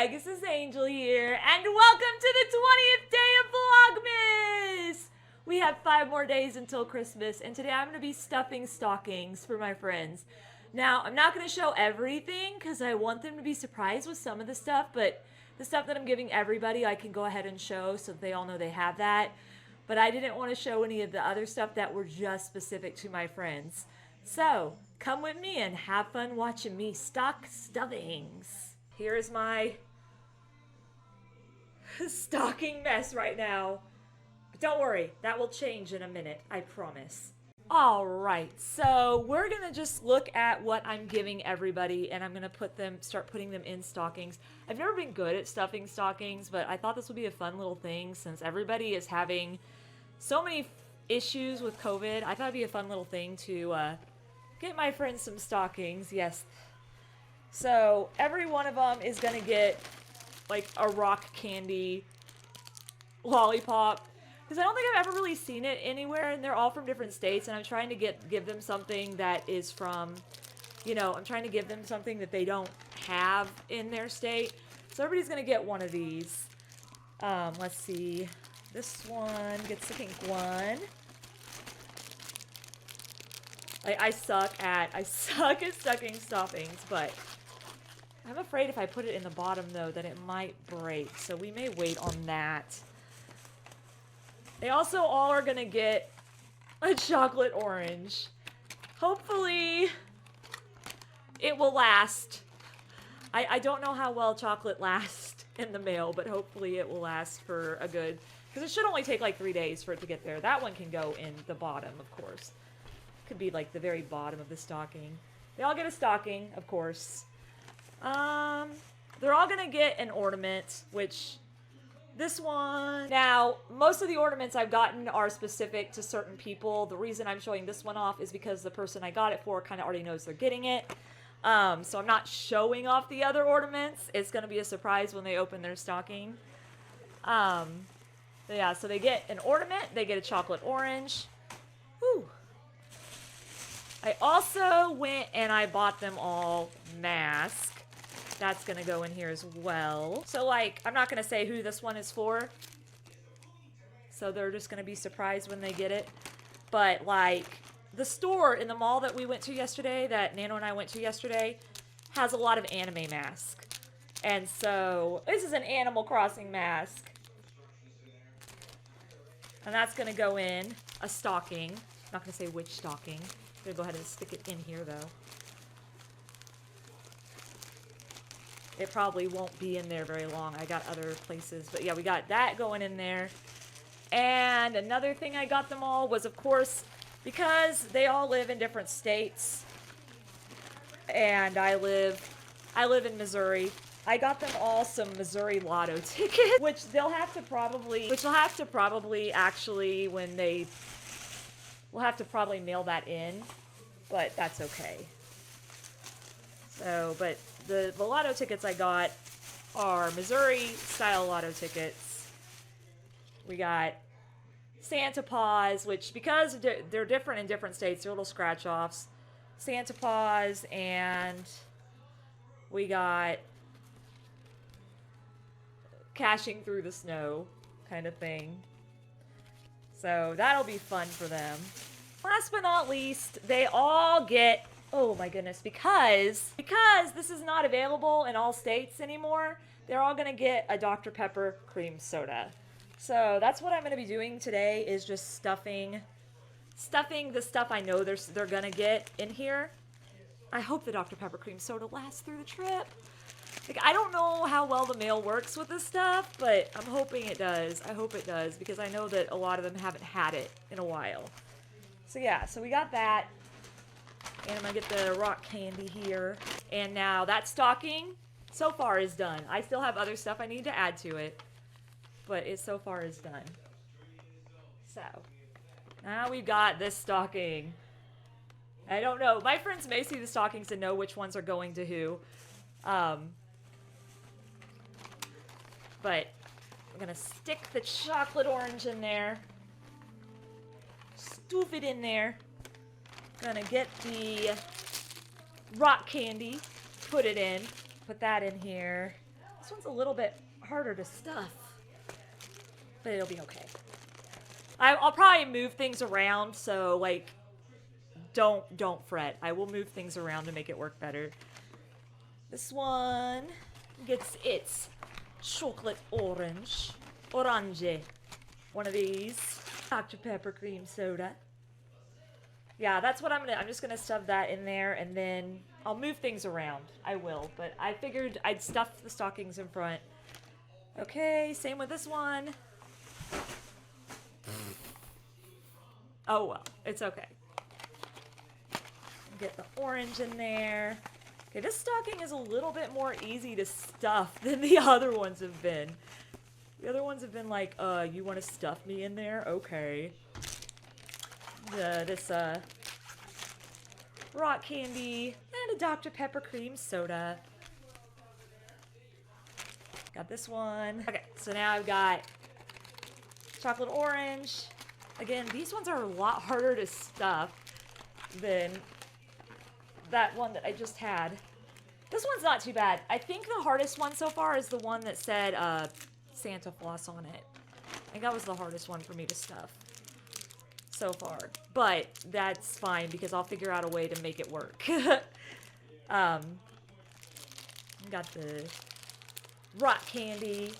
Pegasusangel here, and welcome to the 20th day of Vlogmas! We have 5 more days until Christmas, and today I'm going to be stuffing stockings for my friends. Now, I'm not going to show everything, because I want them to be surprised with some of the stuff, but the stuff that I'm giving everybody, I can go ahead and show so they all know they have that. But I didn't want to show any of the other stuff that were just specific to my friends. So, come with me and have fun watching me stock stuffings. Here's my stocking mess right now. But don't worry, that will change in a minute, I promise. Alright, so we're gonna just look at what I'm giving everybody, and I'm gonna start putting them in stockings. I've never been good at stuffing stockings, but I thought this would be a fun little thing since everybody is having so many issues with COVID. I thought it'd be a fun little thing to get my friends some stockings. Yes. So every one of them is gonna get like a rock candy lollipop, because I don't think I've ever really seen it anywhere, and they're all from different states, and I'm trying to give them something that is from, you know, I'm trying to give them something that they don't have in their state. So everybody's gonna get one of these. Let's see. This one gets the pink one. I suck at stuffing stockings, but I'm afraid if I put it in the bottom, though, that it might break. So we may wait on that. They also all are going to get a chocolate orange. Hopefully, it will last. I don't know how well chocolate lasts in the mail, but hopefully it will last for a good... Because it should only take like 3 days for it to get there. That one can go in the bottom, of course. Could be like the very bottom of the stocking. They all get a stocking, of course. They're all gonna get an ornament, which this one... Now, most of the ornaments I've gotten are specific to certain people. The reason I'm showing this one off is because the person I got it for kind of already knows they're getting it. So I'm not showing off the other ornaments. It's gonna be a surprise when they open their stocking. Yeah, so they get an ornament, they get a chocolate orange. Whew. I also went and I bought them all masks. That's gonna go in here as well. So, like, I'm not gonna say who this one is for. So they're just gonna be surprised when they get it. But, like, the store in the mall that we went to yesterday, that Nano and I went to yesterday, has a lot of anime masks. And so, this is an Animal Crossing mask. And that's gonna go in a stocking. I'm not gonna say which stocking. I'm gonna go ahead and stick it in here, though. It probably won't be in there very long. I got other places. But yeah, we got that going in there. And another thing I got them all was, of course, because they all live in different states. And I live in Missouri. I got them all some Missouri Lotto tickets, which they'll have to probably actually, when they... We'll have to probably mail that in. But that's okay. So, but the lotto tickets I got are Missouri-style lotto tickets. We got Santa Paws, which, because they're different in different states, they're little scratch-offs. Santa Paws, and we got Cashing Through the Snow kind of thing. So, that'll be fun for them. Last but not least, they all get... Oh my goodness, because this is not available in all states anymore, they're all gonna get a Dr. Pepper cream soda. So that's what I'm gonna be doing today, is just stuffing the stuff I know they're gonna get in here. I hope the Dr. Pepper cream soda lasts through the trip. Like, I don't know how well the mail works with this stuff, but I'm hoping it does. I hope it does, because I know that a lot of them haven't had it in a while. So yeah, so we got that. And I'm going to get the rock candy here. And now that stocking so far is done. I still have other stuff I need to add to it. But it so far is done. So, now we've got this stocking. I don't know. My friends may see the stockings and know which ones are going to who. But I'm going to stick the chocolate orange in there. Stoof it in there. Gonna get the rock candy, put it in, put that in here. last one's a little bit harder to stuff, but it'll be okay. I'll probably move things around, so like, don't fret. I will move things around to make it work better. This one gets its chocolate orange. One of these. Dr. Pepper cream soda. Yeah, that's what I'm just gonna stuff that in there, and then I'll move things around. I will, but I figured I'd stuff the stockings in front. Okay, same with this one. Oh well, it's okay. Get the orange in there. Okay, this stocking is a little bit more easy to stuff than the other ones have been. The other ones have been like, you want to stuff me in there? Okay. This rock candy and a Dr. Pepper cream soda. Got this one. Okay, so now I've got chocolate orange. Again, these ones are a lot harder to stuff than that one that I just had. This one's not too bad. I think the hardest one so far is the one that said Santa Claus on it. I think that was the hardest one for me to stuff so far. But that's fine because I'll figure out a way to make it work. Got the rock candy.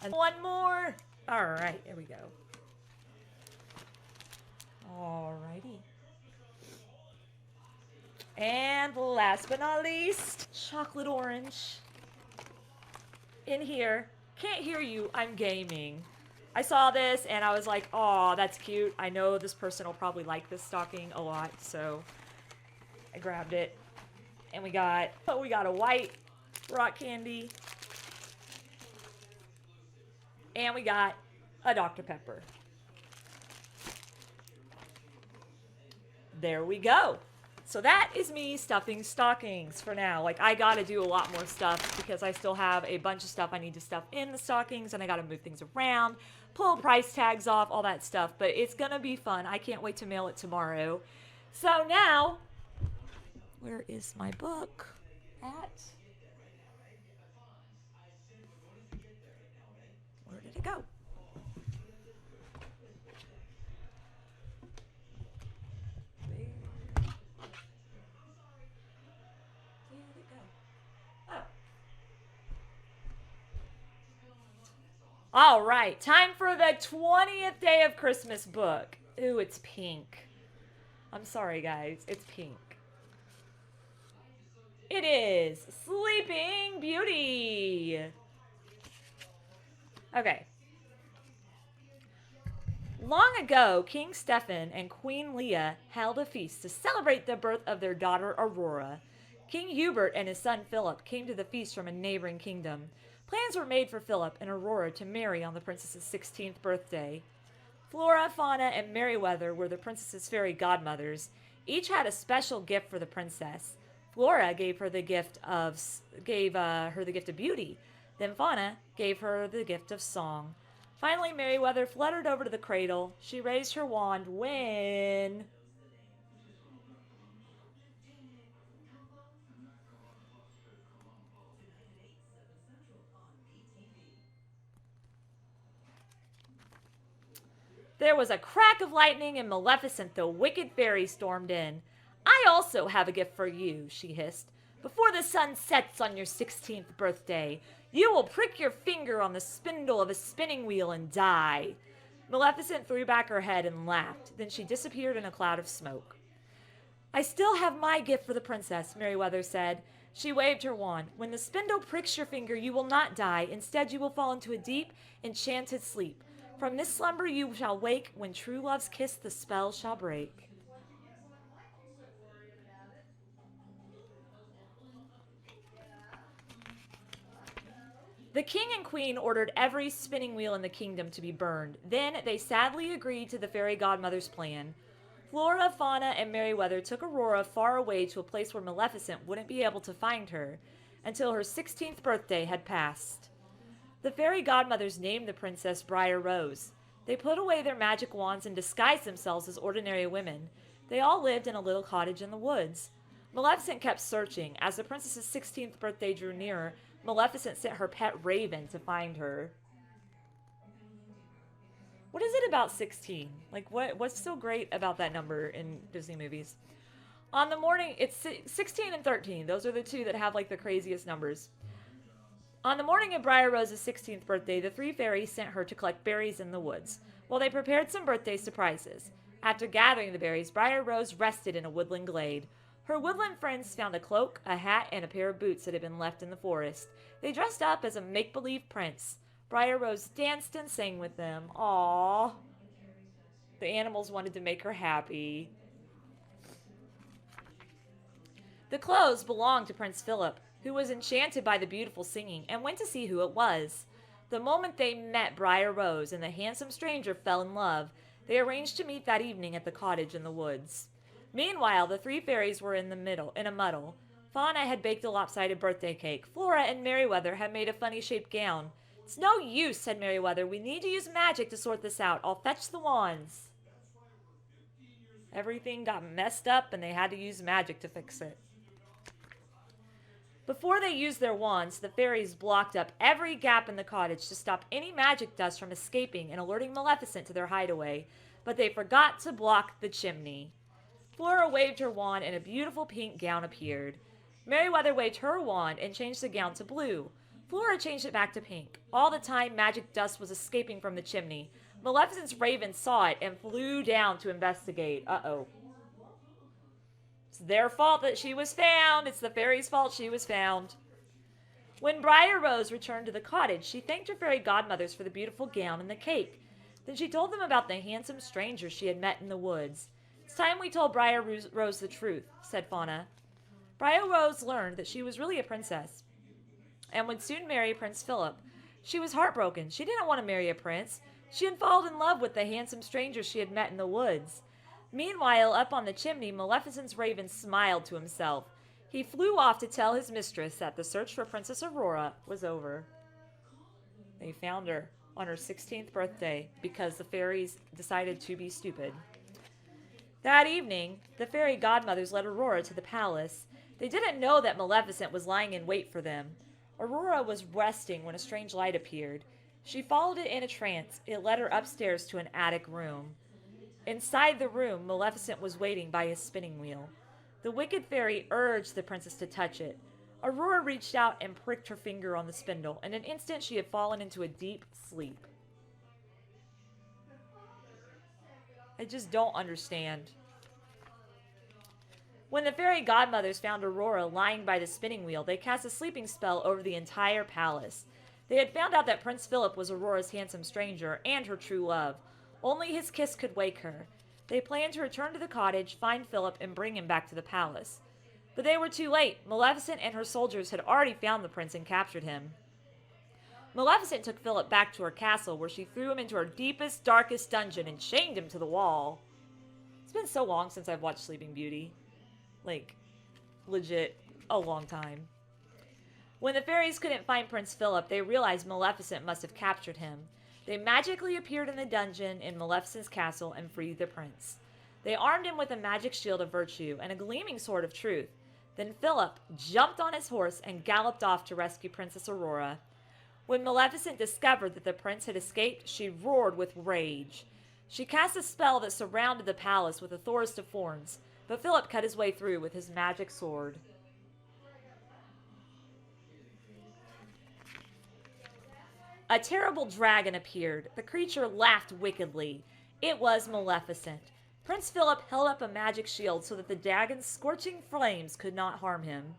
And one more. Alright, here we go. Alrighty. And last but not least, chocolate orange. In here. Can't hear you, I'm gaming. I saw this and I was like, oh, that's cute. I know this person will probably like this stocking a lot, so I grabbed it. And we got a white rock candy. And we got a Dr. Pepper. There we go. So that is me stuffing stockings for now. Like, I gotta do a lot more stuff because I still have a bunch of stuff I need to stuff in the stockings, and I gotta move things around, pull price tags off, all that stuff. But it's gonna be fun. I can't wait to mail it tomorrow. So now, where is my book at? Where did it go? All right, time for the 20th Day of Christmas book. Ooh, it's pink. I'm sorry, guys. It's pink. It is Sleeping Beauty. Okay. Long ago, King Stephen and Queen Leah held a feast to celebrate the birth of their daughter Aurora. King Hubert and his son Philip came to the feast from a neighboring kingdom. Plans were made for Philip and Aurora to marry on the princess's 16th birthday. Flora, Fauna, and Merryweather were the princess's fairy godmothers. Each had a special gift for the princess. Flora gave her the gift of beauty. Then Fauna gave her the gift of song. Finally, Merryweather fluttered over to the cradle. She raised her wand when... There was a crack of lightning, and Maleficent, the wicked fairy, stormed in. I also have a gift for you, she hissed. Before the sun sets on your 16th birthday, you will prick your finger on the spindle of a spinning wheel and die. Maleficent threw back her head and laughed. Then she disappeared in a cloud of smoke. I still have my gift for the princess, Merryweather said. She waved her wand. When the spindle pricks your finger, you will not die. Instead, you will fall into a deep, enchanted sleep. From this slumber you shall wake. When true love's kiss the spell shall break. The king and queen ordered every spinning wheel in the kingdom to be burned. Then they sadly agreed to the fairy godmother's plan. Flora, Fauna, and Merryweather took Aurora far away to a place where Maleficent wouldn't be able to find her until her 16th birthday had passed. The fairy godmothers named the princess Briar Rose. They put away their magic wands and disguised themselves as ordinary women. They all lived in a little cottage in the woods. Maleficent kept searching. As the princess's 16th birthday drew nearer, Maleficent sent her pet raven to find her. What is it about 16? Like, what's so great about that number in Disney movies? On the morning, it's 16 and 13. Those are the two that have, like, the craziest numbers. On the morning of Briar Rose's 16th birthday, the three fairies sent her to collect berries in the woods, while they prepared some birthday surprises. After gathering the berries, Briar Rose rested in a woodland glade. Her woodland friends found a cloak, a hat, and a pair of boots that had been left in the forest. They dressed up as a make-believe prince. Briar Rose danced and sang with them. Aww. The animals wanted to make her happy. The clothes belonged to Prince Philip, who was enchanted by the beautiful singing and went to see who it was. The moment they met Briar Rose and the handsome stranger fell in love, they arranged to meet that evening at the cottage in the woods. Meanwhile, the three fairies were in a muddle. Fauna had baked a lopsided birthday cake. Flora and Merryweather had made a funny-shaped gown. It's no use, said Merryweather. We need to use magic to sort this out. I'll fetch the wands. Everything got messed up and they had to use magic to fix it. Before they used their wands, the fairies blocked up every gap in the cottage to stop any magic dust from escaping and alerting Maleficent to their hideaway, but they forgot to block the chimney. Flora waved her wand and a beautiful pink gown appeared. Merryweather waved her wand and changed the gown to blue. Flora changed it back to pink. All the time, magic dust was escaping from the chimney. Maleficent's raven saw it and flew down to investigate. Uh-oh. It's their fault that she was found. It's the fairies' fault she was found. When Briar Rose returned to the cottage, she thanked her fairy godmothers for the beautiful gown and the cake. Then she told them about the handsome stranger she had met in the woods. It's time we told Briar Rose the truth, said Fauna. Briar Rose learned that she was really a princess and would soon marry Prince Philip. She was heartbroken. She didn't want to marry a prince. She had fallen in love with the handsome stranger she had met in the woods. Meanwhile, up on the chimney, Maleficent's raven smiled to himself. He flew off to tell his mistress that the search for Princess Aurora was over. They found her on her 16th birthday because the fairies decided to be stupid. That evening, the fairy godmothers led Aurora to the palace. They didn't know that Maleficent was lying in wait for them. Aurora was resting when a strange light appeared. She followed it in a trance. It led her upstairs to an attic room. Inside the room, Maleficent was waiting by his spinning wheel. The wicked fairy urged the princess to touch it. Aurora reached out and pricked her finger on the spindle. In an instant, she had fallen into a deep sleep. I just don't understand. When the fairy godmothers found Aurora lying by the spinning wheel, they cast a sleeping spell over the entire palace. They had found out that Prince Philip was Aurora's handsome stranger and her true love. Only his kiss could wake her. They planned to return to the cottage, find Philip, and bring him back to the palace. But they were too late. Maleficent and her soldiers had already found the prince and captured him. Maleficent took Philip back to her castle, where she threw him into her deepest, darkest dungeon and chained him to the wall. It's been so long since I've watched Sleeping Beauty. Like, legit, a long time. When the fairies couldn't find Prince Philip, they realized Maleficent must have captured him. They magically appeared in the dungeon in Maleficent's castle and freed the prince. They armed him with a magic shield of virtue and a gleaming sword of truth. Then Philip jumped on his horse and galloped off to rescue Princess Aurora. When Maleficent discovered that the prince had escaped, she roared with rage. She cast a spell that surrounded the palace with a forest of thorns, but Philip cut his way through with his magic sword. A terrible dragon appeared. The creature laughed wickedly. It was Maleficent. Prince Philip held up a magic shield so that the dragon's scorching flames could not harm him.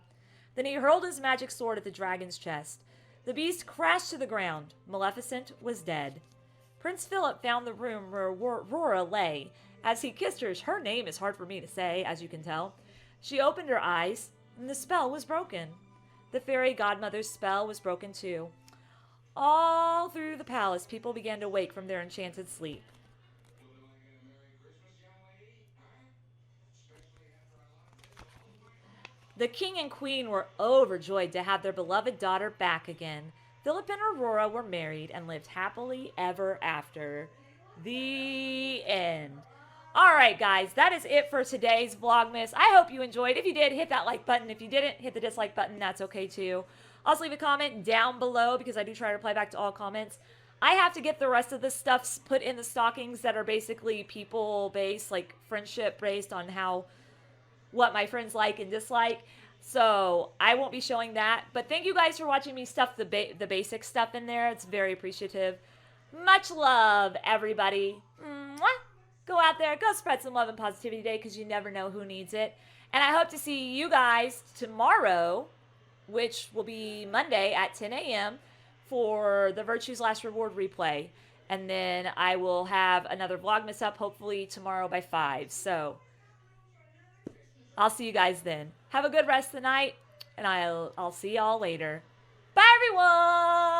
Then he hurled his magic sword at the dragon's chest. The beast crashed to the ground. Maleficent was dead. Prince Philip found the room where Aurora lay. As he kissed her name is hard for me to say, as you can tell. She opened her eyes, and the spell was broken. The fairy godmother's spell was broken too. All through the palace, people began to wake from their enchanted sleep. The king and queen were overjoyed to have their beloved daughter back again. Philip and Aurora were married and lived happily ever after. The end. All right, guys, that is it for today's Vlogmas. I hope you enjoyed. If you did, hit that like button. If you didn't, hit the dislike button. That's okay, too. Also, leave a comment down below because I do try to reply back to all comments. I have to get the rest of this stuff put in the stockings that are basically people-based, like friendship-based on what my friends like and dislike. So I won't be showing that. But thank you guys for watching me stuff the basic stuff in there. It's very appreciative. Much love, everybody. Mwah! Go out there, go spread some love and positivity today because you never know who needs it. And I hope to see you guys tomorrow, which will be Monday at 10 a.m. for the Virtue's Last Reward replay. And then I will have another Vlogmas up hopefully tomorrow by 5. So I'll see you guys then. Have a good rest of the night, and I'll see y'all later. Bye, everyone!